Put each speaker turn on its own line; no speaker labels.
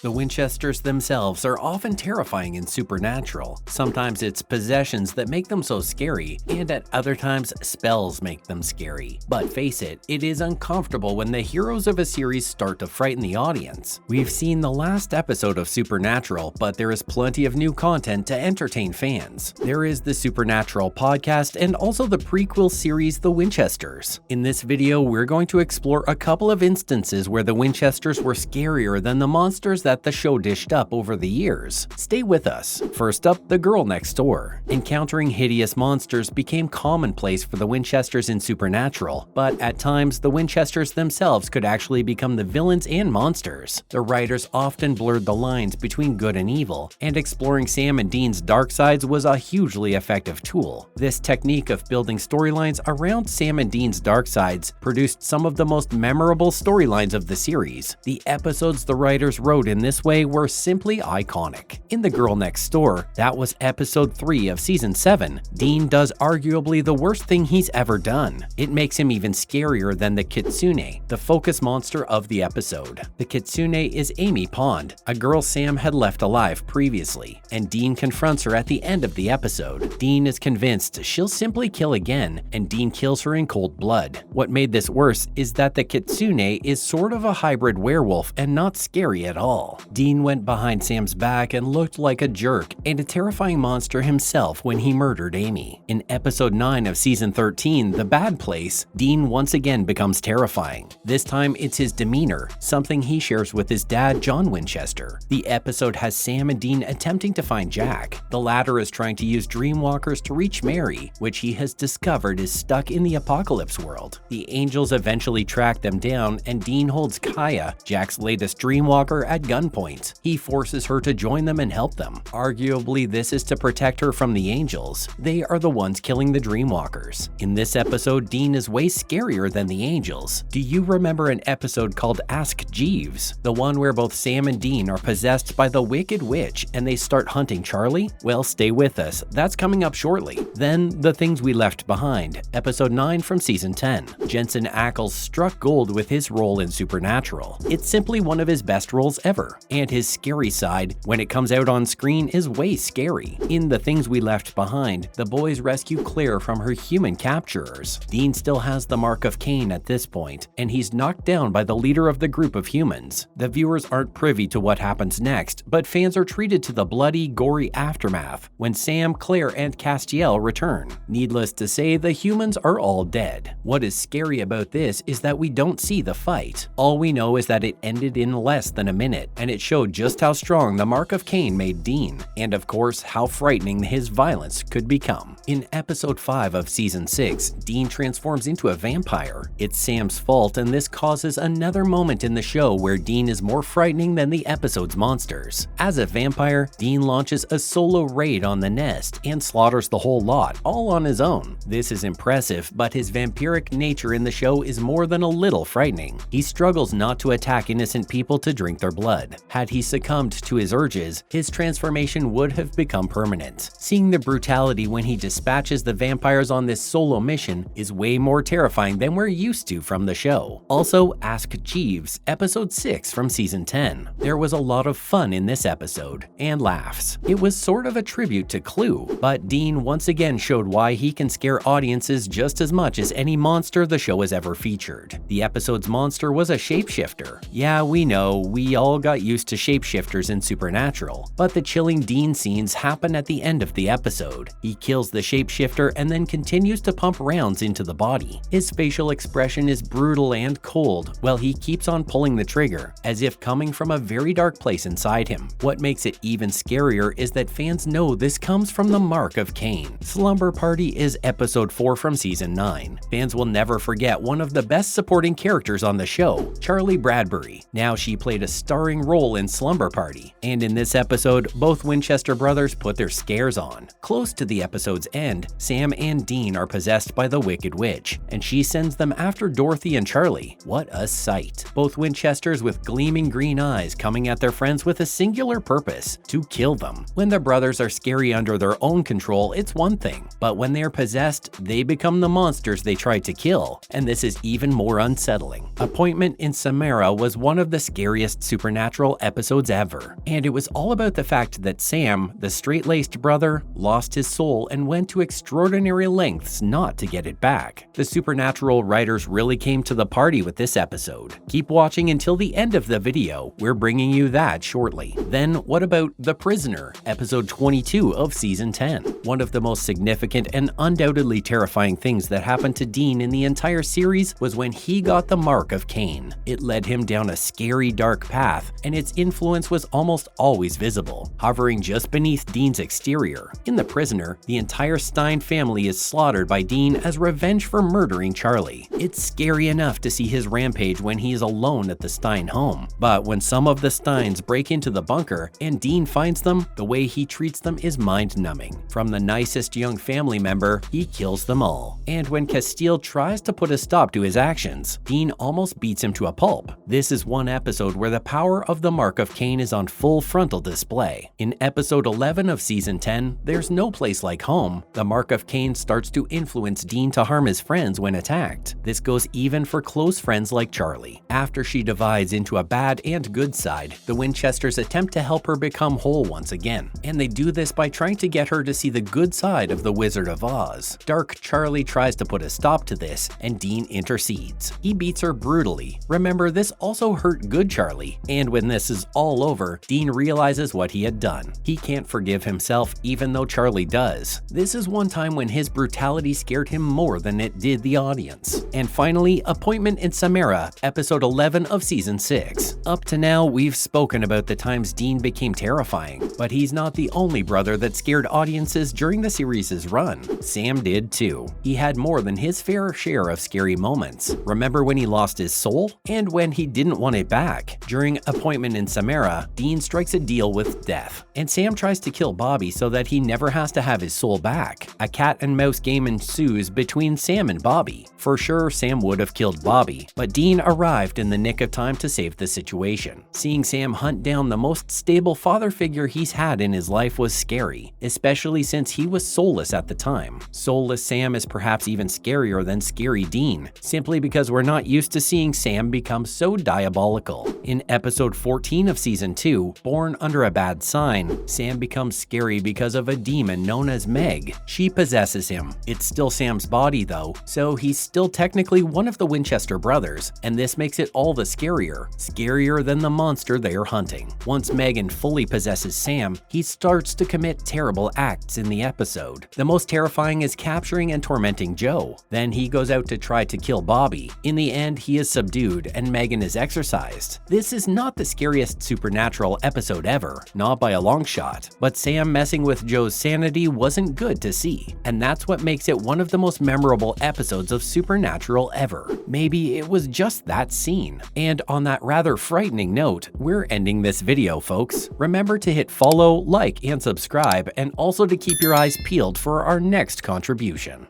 The Winchesters themselves are often terrifying and supernatural. Sometimes it's possessions that make them so scary, and at other times spells make them scary. But face it, it is uncomfortable when the heroes of a series start to frighten the audience. We've seen the last episode of Supernatural, but there is plenty of new content to entertain fans. There is the Supernatural podcast and also the prequel series The Winchesters. In this video, we're going to explore a couple of instances where the Winchesters were scarier than the monsters that the show dished up over the years. Stay with us. First up, the girl next door. Encountering hideous monsters became commonplace for the Winchesters in Supernatural, but at times the Winchesters themselves could actually become the villains and monsters. The writers often blurred the lines between good and evil, and exploring Sam and Dean's dark sides was a hugely effective tool. This technique of building storylines around Sam and Dean's dark sides produced some of the most memorable storylines of the series. The episodes the writers wrote in this way were simply iconic. In The Girl Next Door, that was episode 3 of season 7, Dean does arguably the worst thing he's ever done. It makes him even scarier than the Kitsune, the focus monster of the episode. The Kitsune is Amy Pond, a girl Sam had left alive previously, and Dean confronts her at the end of the episode. Dean is convinced she'll simply kill again, and Dean kills her in cold blood. What made this worse is that the Kitsune is sort of a hybrid werewolf and not scary at all. Dean went behind Sam's back and looked like a jerk and a terrifying monster himself when he murdered Amy. In episode 9 of season 13, The Bad Place, Dean once again becomes terrifying. This time it's his demeanor, something he shares with his dad, John Winchester. The episode has Sam and Dean attempting to find Jack. The latter is trying to use dreamwalkers to reach Mary, which he has discovered is stuck in the apocalypse world. The angels eventually track them down, and Dean holds Kaya, Jack's latest dreamwalker, at gunpoint. He forces her to join them and help them. Arguably, this is to protect her from the angels. They are the ones killing the dreamwalkers. In this episode, Dean is way scarier than the angels. Do you remember an episode called Ask Jeeves? The one where both Sam and Dean are possessed by the Wicked Witch and they start hunting Charlie? Well, stay with us. That's coming up shortly. Then, The Things We Left Behind, episode 9 from season 10. Jensen Ackles struck gold with his role in Supernatural. It's simply one of his best roles ever, and his scary side, when it comes out on screen, is way scary. In The Things We Left Behind, the boys rescue Claire from her human capturers. Dean still has the mark of Cain at this point, and he's knocked down by the leader of the group of humans. The viewers aren't privy to what happens next, but fans are treated to the bloody, gory aftermath when Sam, Claire, and Castiel return. Needless to say, the humans are all dead. What is scary about this is that we don't see the fight. All we know is that it ended in less than a minute, and it showed just how strong the mark of Cain made Dean, and of course how frightening his violence could become. In episode 5 of season 6, Dean transforms into a vampire. It's Sam's fault, and this causes another moment in the show where Dean is more frightening than the episode's monsters. As a vampire, Dean launches a solo raid on the nest and slaughters the whole lot, all on his own. This is impressive, but his vampiric nature in the show is more than a little frightening. He struggles not to attack innocent people to drink their blood. Had he succumbed to his urges, his transformation would have become permanent. Seeing the brutality when he dispatches the vampires on this solo mission is way more terrifying than we're used to from the show. Also, Ask Jeeves, episode 6 from season 10. There was a lot of fun in this episode, and laughs. It was sort of a tribute to Clue, but Dean once again showed why he can scare audiences just as much as any monster the show has ever featured. The episode's monster was a shapeshifter. Yeah, we know, we all got used to shapeshifters in Supernatural, but the chilling Dean scenes happen at the end of the episode. He kills the shapeshifter and then continues to pump rounds into the body. His facial expression is brutal and cold while he keeps on pulling the trigger, as if coming from a very dark place inside him. What makes it even scarier is that fans know this comes from the mark of Cain. Slumber Party is episode 4 from season 9. Fans will never forget one of the best supporting characters on the show, Charlie Bradbury. Now she played a starring role in Slumber Party, and in this episode, both Winchester brothers put their scares on. Close to the episode's end, Sam and Dean are possessed by the Wicked Witch, and she sends them after Dorothy and Charlie. What a sight. Both Winchesters with gleaming green eyes coming at their friends with a singular purpose: to kill them. When the brothers are scary under their own control, it's one thing, but when they're possessed, they become the monsters they tried to kill, and this is even more unsettling. Appointment in Samara was one of the scariest supernatural supernatural episodes ever. And it was all about the fact that Sam, the straight-laced brother, lost his soul and went to extraordinary lengths not to get it back. The supernatural writers really came to the party with this episode. Keep watching until the end of the video, we're bringing you that shortly. Then what about The Prisoner, episode 22 of season 10? One of the most significant and undoubtedly terrifying things that happened to Dean in the entire series was when he got the mark of Cain. It led him down a scary dark path, and its influence was almost always visible, hovering just beneath Dean's exterior. In The Prisoner, the entire Stein family is slaughtered by Dean as revenge for murdering Charlie. It's scary enough to see his rampage when he is alone at the Stein home, but when some of the Steins break into the bunker and Dean finds them, the way he treats them is mind-numbing. From the nicest young family member, he kills them all. And when Castile tries to put a stop to his actions, Dean almost beats him to a pulp. This is one episode where the power of the mark of Cain is on full frontal display. In episode 11 of season 10, There's No Place Like Home, the mark of Cain starts to influence Dean to harm his friends when attacked. This goes even for close friends like Charlie. After she divides into a bad and good side, the Winchesters attempt to help her become whole once again, and they do this by trying to get her to see the good side of the Wizard of Oz. Dark Charlie tries to put a stop to this, and Dean intercedes. He beats her brutally. Remember, this also hurt good Charlie, and when this is all over, Dean realizes what he had done. He can't forgive himself even though Charlie does. This is one time when his brutality scared him more than it did the audience. And finally, Appointment in Samara, episode 11 of season 6. Up to now, we've spoken about the times Dean became terrifying, but he's not the only brother that scared audiences during the series' run. Sam did too. He had more than his fair share of scary moments. Remember when he lost his soul? And when he didn't want it back? During Appointment in Samara, Dean strikes a deal with death, and Sam tries to kill Bobby so that he never has to have his soul back. A cat and mouse game ensues between Sam and Bobby. For sure, Sam would have killed Bobby, but Dean arrived in the nick of time to save the situation. Seeing Sam hunt down the most stable father figure he's had in his life was scary, especially since he was soulless at the time. Soulless Sam is perhaps even scarier than scary Dean, simply because we're not used to seeing Sam become so diabolical. In episode 14 of season 2, Born Under a Bad Sign, Sam becomes scary because of a demon known as Meg. She possesses him. It's still Sam's body though, so he's still technically one of the Winchester brothers, and this makes it all the scarier than the monster they are hunting. Once Megan fully possesses Sam, he starts to commit terrible acts in the episode. The most terrifying is capturing and tormenting Joe. Then he goes out to try to kill Bobby. In the end, he is subdued and Megan is exorcised. This is not the scariest supernatural episode ever, not by a long shot, but Sam messing with Joe's sanity wasn't good to see, and that's what makes it one of the most memorable episodes of Supernatural ever. Maybe it was just that scene. And on that rather frightening note, we're ending this video, folks. Remember to hit follow, like, and subscribe, and also to keep your eyes peeled for our next contribution.